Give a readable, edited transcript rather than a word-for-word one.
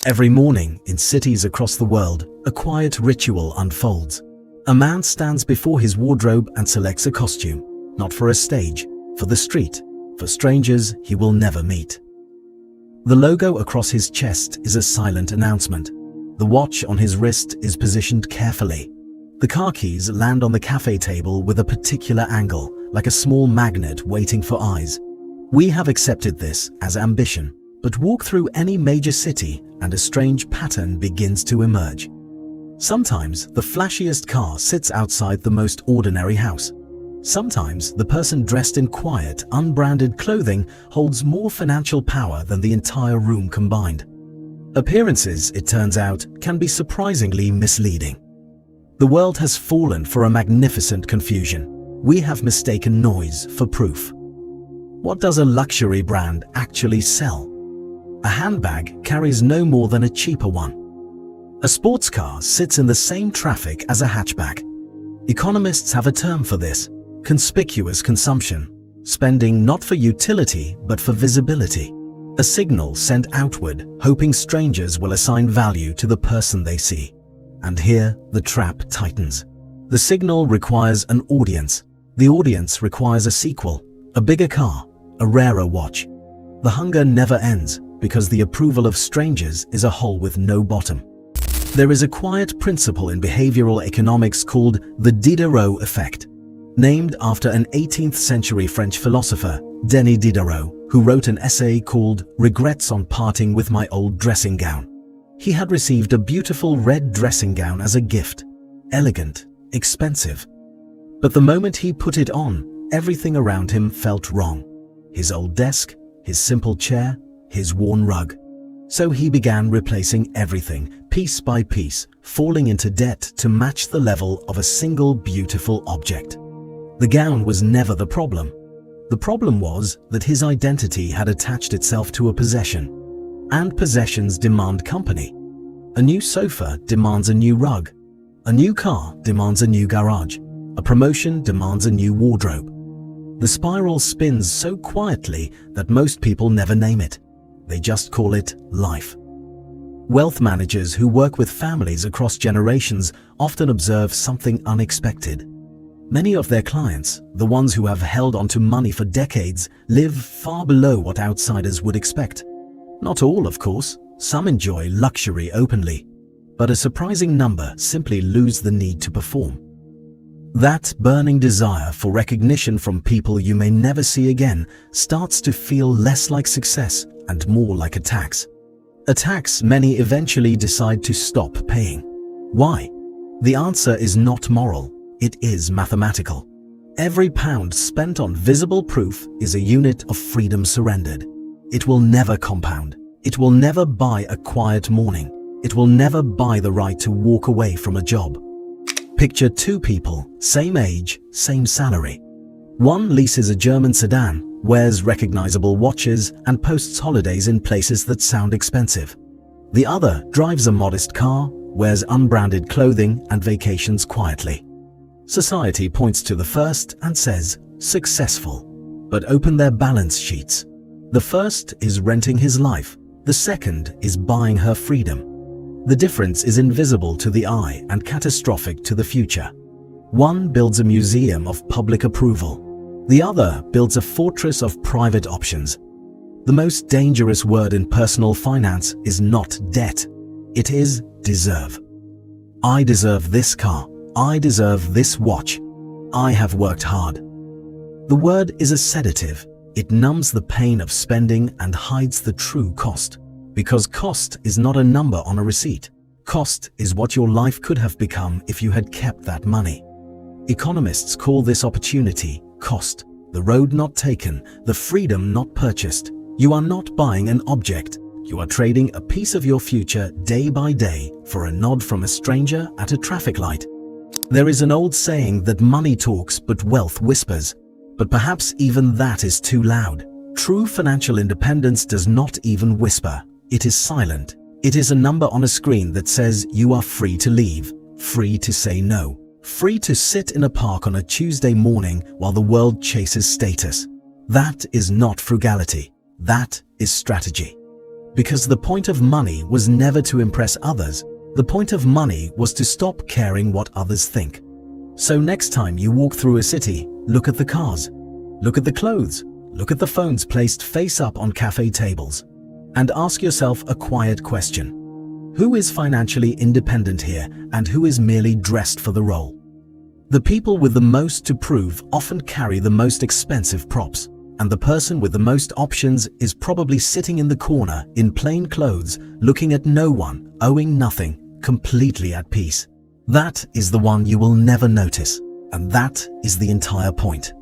Every morning, in cities across the world, a quiet ritual unfolds. A man stands before his wardrobe and selects a costume, not for a stage, for the street, for strangers he will never meet. The logo across his chest is a silent announcement. The watch on his wrist is positioned carefully. The car keys land on the cafe table with a particular angle, like a small magnet waiting for eyes. We have accepted this as ambition, but walk through any major city and a strange pattern begins to emerge. Sometimes the flashiest car sits outside the most ordinary house. Sometimes the person dressed in quiet, unbranded clothing holds more financial power than the entire room combined. Appearances, it turns out, can be surprisingly misleading. The world has fallen for a magnificent confusion. We have mistaken noise for proof. What does a luxury brand actually sell? A handbag carries no more than a cheaper one. A sports car sits in the same traffic as a hatchback. Economists have a term for this: conspicuous consumption, spending not for utility but for visibility. A signal sent outward, hoping strangers will assign value to the person they see. And here, the trap tightens. The signal requires an audience. The audience requires a sequel, a bigger car, a rarer watch. The hunger never ends, because the approval of strangers is a hole with no bottom. There is a quiet principle in behavioral economics called the Diderot effect, named after an 18th century French philosopher, Denis Diderot, who wrote an essay called Regrets on Parting with My Old Dressing Gown. He had received a beautiful red dressing gown as a gift, elegant, expensive. But the moment he put it on, everything around him felt wrong. His old desk, his simple chair, his worn rug. So he began replacing everything, piece by piece, falling into debt to match the level of a single beautiful object. The gown was never the problem. The problem was that his identity had attached itself to a possession. And possessions demand company. A new sofa demands a new rug. A new car demands a new garage. A promotion demands a new wardrobe. The spiral spins so quietly that most people never name it. They just call it life. Wealth managers who work with families across generations often observe something unexpected. Many of their clients, the ones who have held onto money for decades, live far below what outsiders would expect. Not all, of course. Some enjoy luxury openly. But a surprising number simply lose the need to perform. That burning desire for recognition from people you may never see again starts to feel less like success and more like a tax. A tax many eventually decide to stop paying. Why? The answer is not moral. It is mathematical. Every pound spent on visible proof is a unit of freedom surrendered. It will never compound. It will never buy a quiet morning. It will never buy the right to walk away from a job. Picture two people, same age, same salary. One leases a German sedan, wears recognizable watches, and posts holidays in places that sound expensive. The other drives a modest car, wears unbranded clothing, and vacations quietly. Society points to the first and says, successful. But open their balance sheets. The first is renting his life. The second is buying her freedom. The difference is invisible to the eye and catastrophic to the future. One builds a museum of public approval. The other builds a fortress of private options. The most dangerous word in personal finance is not debt. It is deserve. I deserve this car. I deserve this watch. I have worked hard. The word is a sedative. It numbs the pain of spending and hides the true cost. Because cost is not a number on a receipt. Cost is what your life could have become if you had kept that money. Economists call this opportunity cost. The road not taken, the freedom not purchased. You are not buying an object. You are trading a piece of your future day by day for a nod from a stranger at a traffic light. There is an old saying that money talks but wealth whispers. But perhaps even that is too loud. True financial independence does not even whisper. It is silent. It is a number on a screen that says you are free to leave, free to say no, free to sit in a park on a Tuesday morning while the world chases status. That is not frugality. That is strategy. Because the point of money was never to impress others. The point of money was to stop caring what others think. So next time you walk through a city, look at the cars, look at the clothes, look at the phones placed face up on cafe tables, and ask yourself a quiet question. Who is financially independent here, and who is merely dressed for the role? The people with the most to prove often carry the most expensive props, and the person with the most options is probably sitting in the corner in plain clothes, looking at no one, owing nothing, completely at peace. That is the one you will never notice, and that is the entire point.